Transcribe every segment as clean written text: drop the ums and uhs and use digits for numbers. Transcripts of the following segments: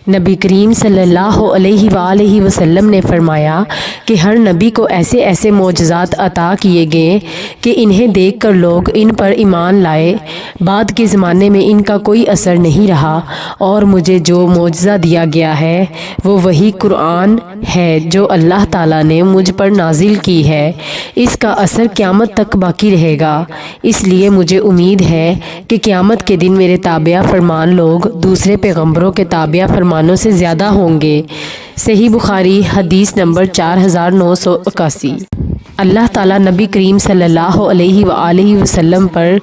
نبی کریم صلی اللہ علیہ وآلہ وسلم نے فرمایا کہ ہر نبی کو ایسے ایسے معجزات عطا کیے گئے کہ انہیں دیکھ کر لوگ ان پر ایمان لائے۔ بعد کے زمانے میں ان کا کوئی اثر نہیں رہا، اور مجھے جو معجزہ دیا گیا ہے وہ وہی قرآن ہے جو اللہ تعالیٰ نے مجھ پر نازل کی ہے۔ اس کا اثر قیامت تک باقی رہے گا، اس لیے مجھے امید ہے کہ قیامت کے دن میرے تابعہ فرمان لوگ دوسرے پیغمبروں کے تابعہ فرمانوں سے زیادہ ہوں گے۔ صحیح بخاری حدیث نمبر 4981۔ اللہ تعالیٰ نبی کریم صلی اللہ علیہ وآلہ وسلم پر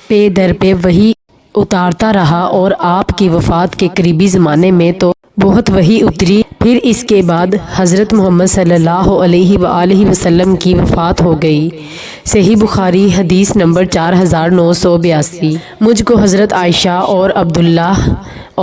پے در پہ وحی اتارتا رہا، اور آپ کی وفات کے قریبی زمانے میں تو بہت وحی اتری، پھر اس کے بعد حضرت محمد صلی اللہ علیہ وآلہ وسلم کی وفات ہو گئی۔ صحیح بخاری حدیث نمبر 4982۔ مجھ کو حضرت عائشہ اور عبداللہ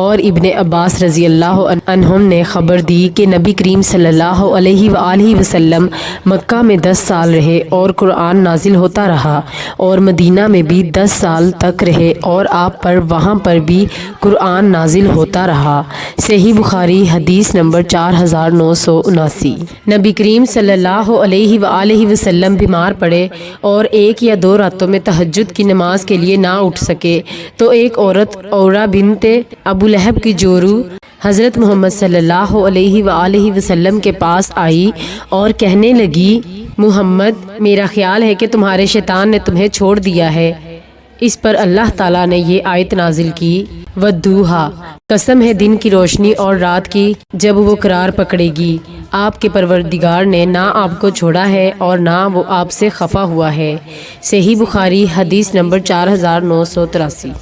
اور ابن عباس رضی اللہ عنہم نے خبر دی کہ نبی کریم صلی اللہ علیہ وآلہ وسلم مکہ میں 10 سال رہے اور قرآن نازل ہوتا رہا، اور مدینہ میں بھی 10 سال تک رہے اور آپ پر وہاں پر بھی قرآن نازل ہوتا رہا۔ صحیح بخاری حدیث نمبر 4979۔ نبی کریم صلی اللہ علیہ وآلہ وسلم بیمار پڑے اور 1 یا 2 راتوں میں تہجد کی نماز کے لیے نہ اٹھ سکے، تو ایک عورت عورہ بنت ابو لہب کی جورو حضرت محمد صلی اللہ علیہ وآلہ وسلم کے پاس آئی اور کہنے لگی، محمد، میرا خیال ہے کہ تمہارے شیطان نے تمہیں چھوڑ دیا ہے۔ اس پر اللہ تعالیٰ نے یہ آیت نازل کی، وَالضُّحَىٰ، قسم ہے دن کی روشنی اور رات کی جب وہ قرار پکڑے گی، آپ کے پروردگار نے نہ آپ کو چھوڑا ہے اور نہ وہ آپ سے خفا ہوا ہے۔ صحیح بخاری حدیث نمبر 4983۔